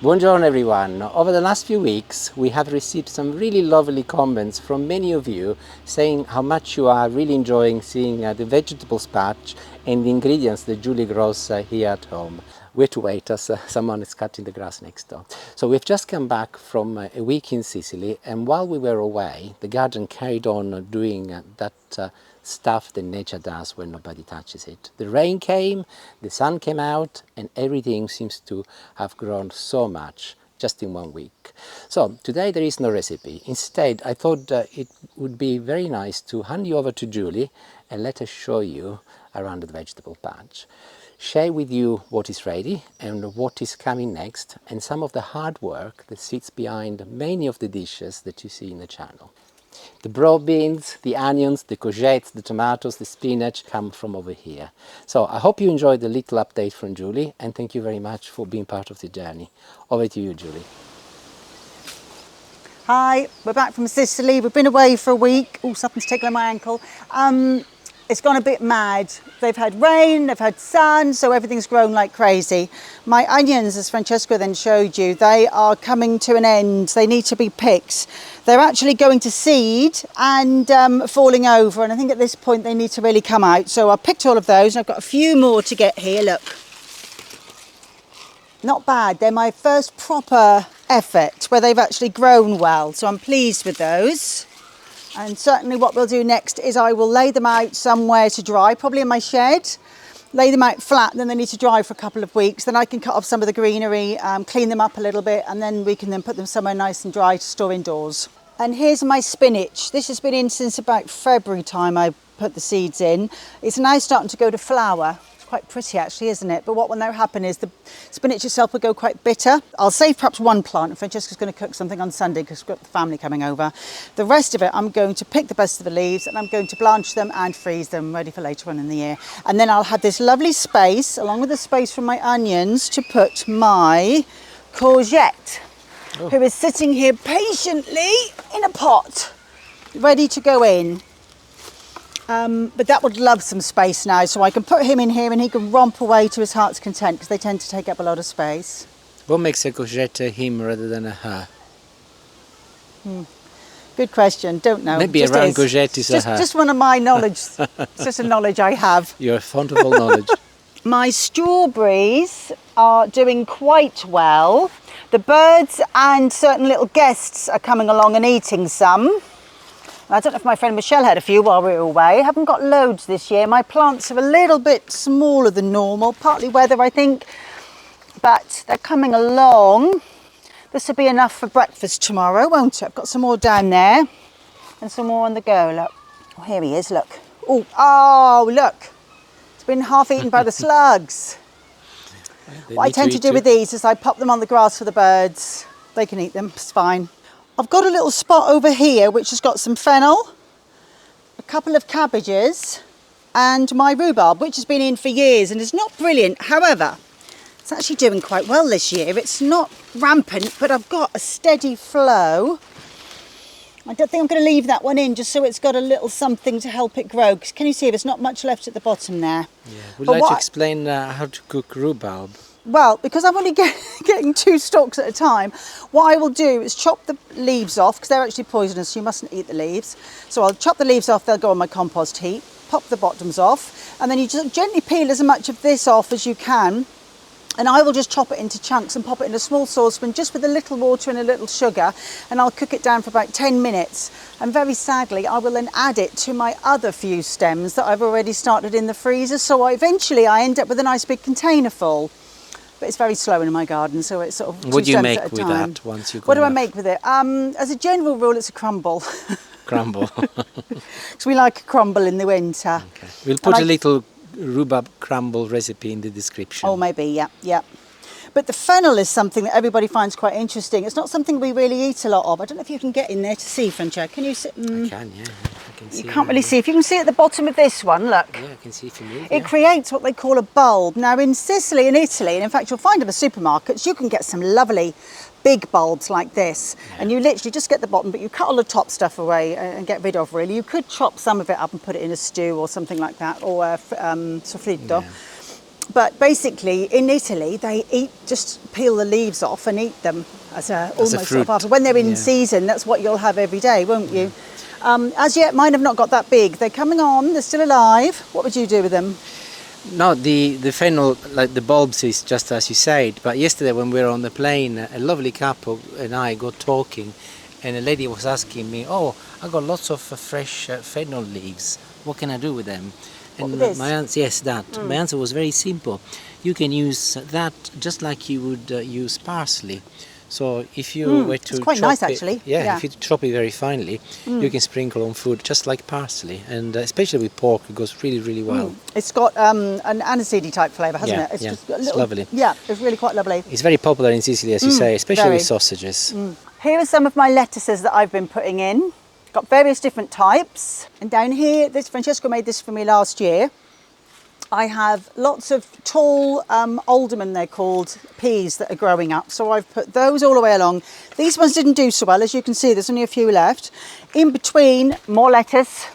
Buongiorno everyone. Over the last few weeks we have received some really lovely comments from many of you saying how much you are really enjoying seeing the vegetables patch and the ingredients that Julie grows here at home. We have to wait as someone is cutting the grass next door. So we've just come back from a week in Sicily, and while we were away the garden carried on doing that stuff that nature does when nobody touches it. The rain came, the sun came out, and everything seems to have grown so much just in 1 week. So today there is no recipe. Instead, I thought it would be very nice to hand you over to Julie and let her show you around the vegetable patch. Share with you what is ready and what is coming next, and some of the hard work that sits behind many of the dishes that you see in the channel. The broad beans, the onions, the courgettes, the tomatoes, the spinach come from over here. So I hope you enjoyed the little update from Julie, and thank you very much for being part of the journey. Over to you, Julie. Hi, we're back from Sicily. We've been away for a week. Oh, something's tickling my ankle. It's gone a bit mad. They've had rain, they've had sun, so everything's grown like crazy. My onions, as Francesco then showed you, they are coming to an end. They need to be picked. They're actually going to seed and falling over, and I think at this point they need to really come out. So I picked all of those, and I've got a few more to get here. Look. Not bad. They're my first proper effort where they've actually grown well, so I'm pleased with those. And certainly what we'll do next is I will lay them out somewhere to dry, probably in my shed. Lay them out flat, and then they need to dry for a couple of weeks. Then I can cut off some of the greenery, clean them up a little bit, and then we can then put them somewhere nice and dry to store indoors. And here's my spinach. This has been in since about February time I put the seeds in. It's now starting to go to flower. Quite pretty actually, isn't it? But what will now happen is the spinach itself will go quite bitter. I'll save perhaps one plant, and Francesca's going to cook something on Sunday because we've got the family coming over. The rest of it I'm going to pick the best of the leaves, and I'm going to blanch them and freeze them ready for later on in the year. And then I'll have this lovely space, along with the space from my onions, to put my courgette, who is sitting here patiently in a pot, ready to go in. But that would love some space now, so I can put him in here and he can romp away to his heart's content, because they tend to take up a lot of space. What makes a courgette a him rather than a her? Good question, don't know. Maybe a round courgette is a her. Just one of my knowledge, it's just a knowledge I have. You're a font of all knowledge. My strawberries are doing quite well. The birds and certain little guests are coming along and eating some. I don't know if my friend Michelle had a few while we were away. I haven't got loads this year. My plants are a little bit smaller than normal, partly weather I think, but they're coming along. This will be enough for breakfast tomorrow, won't it? I've got some more down there and some more on the go, look. Oh, here he is, look. Oh, look. It's been half eaten by the slugs. What I tend to do with these is I pop them on the grass for the birds. They can eat them, it's fine. I've got a little spot over here which has got some fennel, a couple of cabbages, and my rhubarb, which has been in for years and is not brilliant. However, it's actually doing quite well this year. It's not rampant, but I've got a steady flow. I don't think I'm going to leave that one in, just so it's got a little something to help it grow. Can you see there's not much left at the bottom there? Yeah. Would you like to explain how to cook rhubarb? Well, because I'm only getting 2 stalks at a time, what I will do is chop the leaves off, because they're actually poisonous, so you mustn't eat the leaves. So I'll chop the leaves off, they'll go on my compost heap, pop the bottoms off, and then you just gently peel as much of this off as you can, and I will just chop it into chunks and pop it in a small saucepan, just with a little water and a little sugar, and I'll cook it down for about 10 minutes. And very sadly, I will then add it to my other few stems that I've already started in the freezer, so eventually I end up with a nice big container full. But it's very slow in my garden, so it's sort of What do you make with that once you go? What do I make with it? As a general rule, it's a crumble. Crumble. Because we like a crumble in the winter. Okay. We'll put a little rhubarb crumble recipe in the description. Oh, maybe, yeah. But the fennel is something that everybody finds quite interesting. It's not something we really eat a lot of. I don't know if you can get in there to see, Francesca. Can you see? I can, yeah. I can see. You can't really see. If you can see at the bottom of this one, look. Yeah, I can see if you move. It creates what they call a bulb. Now, in Sicily and Italy, and in fact, you'll find in the supermarkets, you can get some lovely big bulbs like this. Yeah. And you literally just get the bottom, but you cut all the top stuff away and get rid of, really. You could chop some of it up and put it in a stew or something like that, or soffritto. Yeah. But basically, in Italy, they just peel the leaves off and eat them as almost fruit. sort of when they're in season. That's what you'll have every day, won't you? As yet, mine have not got that big. They're coming on. They're still alive. What would you do with them? No, the fennel, like the bulbs, is just as you said. But yesterday when we were on the plane, a lovely couple and I got talking, and a lady was asking me, "Oh, I got lots of fresh fennel leaves. What can I do with them?" And my answer, yes, that. My answer was very simple. You can use that just like you would use parsley. So if you were to it's quite nice, actually. Yeah, if you chop it very finely, you can sprinkle on food just like parsley, and especially with pork, it goes really, really well. It's got an aniseedy type flavour, hasn't it? It's just a little, it's lovely. Yeah, it's really quite lovely. It's very popular in Sicily, as you say, especially very. with sausages. Here are some of my lettuces that I've been putting in. Got various different types. And down here, Francesco made this for me last year. I have lots of tall alderman, they're called, peas that are growing up. So I've put those all the way along. These ones didn't do so well, as you can see, there's only a few left. In between, more lettuce.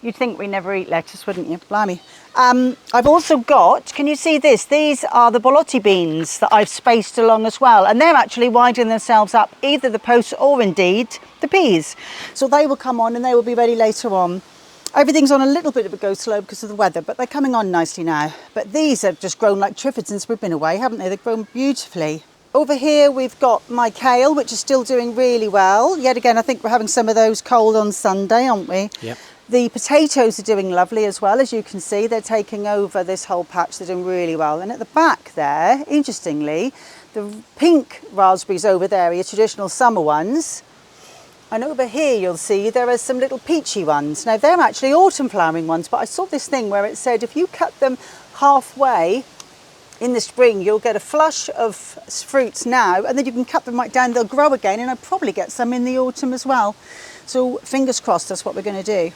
You'd think we never eat lettuce, wouldn't you? Blimey. I've also got, can you see this? These are the borlotti beans that I've spaced along as well. And they're actually widening themselves up, either the posts or indeed the peas. So they will come on and they will be ready later on. Everything's on a little bit of a go slow because of the weather, but they're coming on nicely now. But these have just grown like triffids since we've been away, haven't they? They've grown beautifully. Over here we've got my kale, which is still doing really well. Yet again, I think we're having some of those cold on Sunday, aren't we? Yep. The potatoes are doing lovely as well, as you can see. They're taking over this whole patch. They're doing really well. And at the back there, interestingly, the pink raspberries over there are your traditional summer ones. And over here you'll see there are some little peachy ones. Now they're actually autumn flowering ones, but I saw this thing where it said if you cut them halfway in the spring, you'll get a flush of fruits now, and then you can cut them right down, they'll grow again, and I'll probably get some in the autumn as well. So fingers crossed, that's what we're going to do.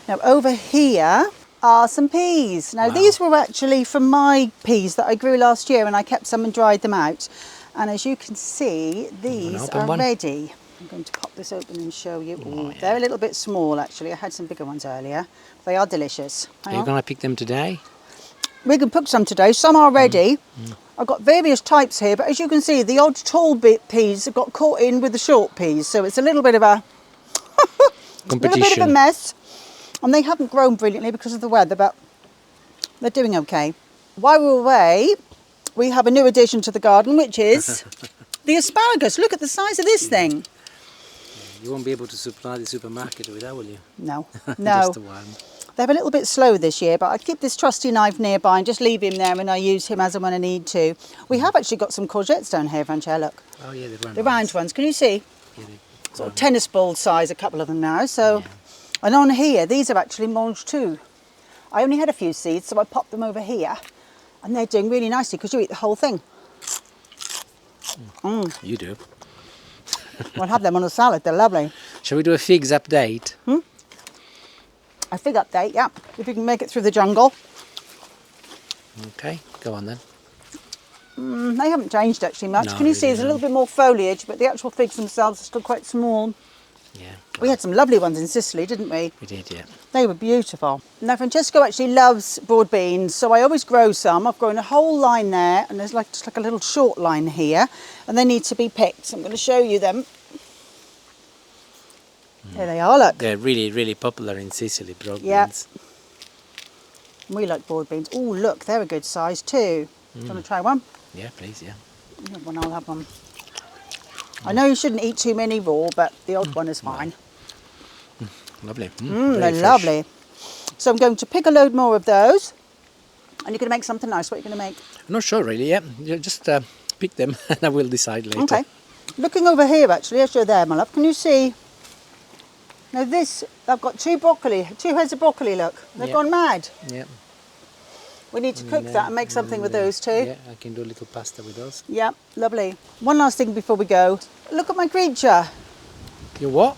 Now over here are some peas. Now these were actually from my peas that I grew last year, and I kept some and dried them out. And as you can see, these are ready. I'm going to pop this open and show you. Ooh, they're a little bit small actually. I had some bigger ones earlier. They are delicious. Are you going to pick them today? We can pick some today. Some are ready. I've got various types here, but as you can see, the odd tall peas have got caught in with the short peas. So it's a little bit of a competition. Little bit of a mess. And they haven't grown brilliantly because of the weather, but they're doing okay. While we're away, we have a new addition to the garden, which is the asparagus. Look at the size of this thing. You won't be able to supply the supermarket with that, will you? No, no. Just the one. They're a little bit slow this year, but I keep this trusty knife nearby and just leave him there and I use him as and when I need to. We have actually got some courgettes down here, Francesca, look. Oh yeah, the round ones. Can you see? Yeah, sort of tennis ball size, a couple of them now. So, and on here, these are actually mange too. I only had a few seeds, so I popped them over here, and they're doing really nicely because you eat the whole thing. You do. I'll have them on a salad. They're lovely. Shall we do a figs update? A fig update, yeah. If you can make it through the jungle. Okay, go on then. They haven't changed actually much. No, Can you see there's a little bit more foliage, but the actual figs themselves are still quite small. Yeah. We had some lovely ones in Sicily, didn't we? We did, yeah. They were beautiful. Now, Francesco actually loves broad beans, so I always grow some. I've grown a whole line there, and there's just like a little short line here, and they need to be picked. So I'm going to show you them. There they are, look. They're really, really popular in Sicily, broad beans. We like broad beans. Oh, look, they're a good size too. Do you want to try one? Yeah, please, yeah. You have one, I'll have one. I know you shouldn't eat too many raw, but the odd one is fine. Lovely. They're Very fresh. lovely. So I'm going to pick a load more of those, and you're going to make something nice. What are you going to make? I'm not sure really, yeah. You just pick them and I will decide later. Okay. Looking over here actually, as you're there, my love, can you see? Now this, I've got two heads of broccoli, look. They've gone mad. Yeah. We need to cook that and make something with those too. Yeah, I can do a little pasta with those. Yeah, lovely. One last thing before we go. Look at my creature. You what?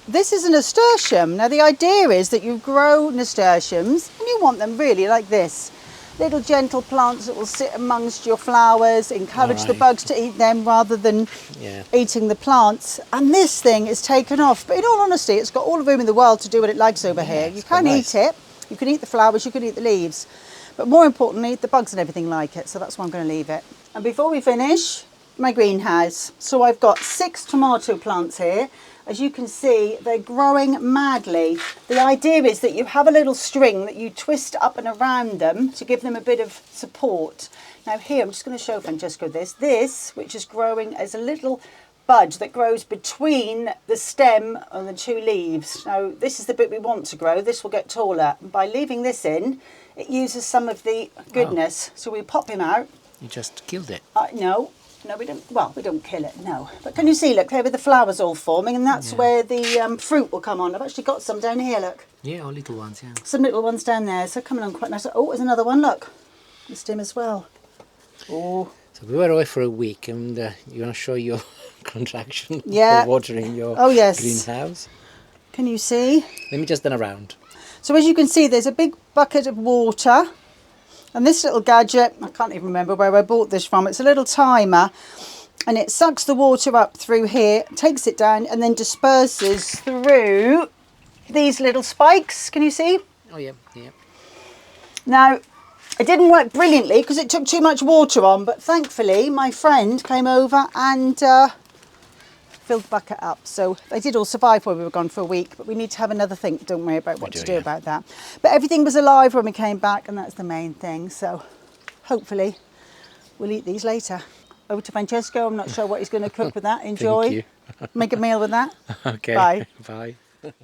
This is a nasturtium. Now the idea is that you grow nasturtiums and you want them really like this. Little gentle plants that will sit amongst your flowers, encourage the bugs to eat them rather than eating the plants. And this thing is taken off. But in all honesty, it's got all the room in the world to do what it likes over here. You can eat it. You can eat the flowers, you can eat the leaves. But more importantly, the bugs and everything like it, so that's why I'm going to leave it. And before we finish, my greenhouse. So I've got 6 tomato plants here. As you can see, they're growing madly. The idea is that you have a little string that you twist up and around them to give them a bit of support. Now here, I'm just going to show Francesco this, which is growing as a little bud that grows between the stem and the 2 leaves. Now this is the bit we want to grow. This will get taller. And by leaving this in, it uses some of the goodness. So we pop him out. You just killed it. No, we don't. Well, we don't kill it, no. But can you see, look, there with the flowers all forming, and that's where the fruit will come on. I've actually got some down here, look. Yeah, all little ones, yeah. Some little ones down there, so coming on quite nice. Oh, there's another one, look. The stem as well. Oh. So we were away for a week, and you want to show your contraction Yeah. for watering your yes. greenhouse? Can you see? Let me just turn around. So as you can see, there's a big bucket of water. And this little gadget, I can't even remember where I bought this from. It's a little timer. And it sucks the water up through here, takes it down, and then disperses through these little spikes. Can you see? Oh, yeah, yeah. Now, it didn't work brilliantly because it took too much water on, but thankfully my friend came over and filled the bucket up. So they did all survive while we were gone for a week, but we need to have another think, don't we, about what to do about that. But everything was alive when we came back, and that's the main thing. So hopefully we'll eat these later. Over to Francesco. I'm not sure what he's going to cook with that. Enjoy. Thank you. Make a meal with that. Okay. Bye. Bye.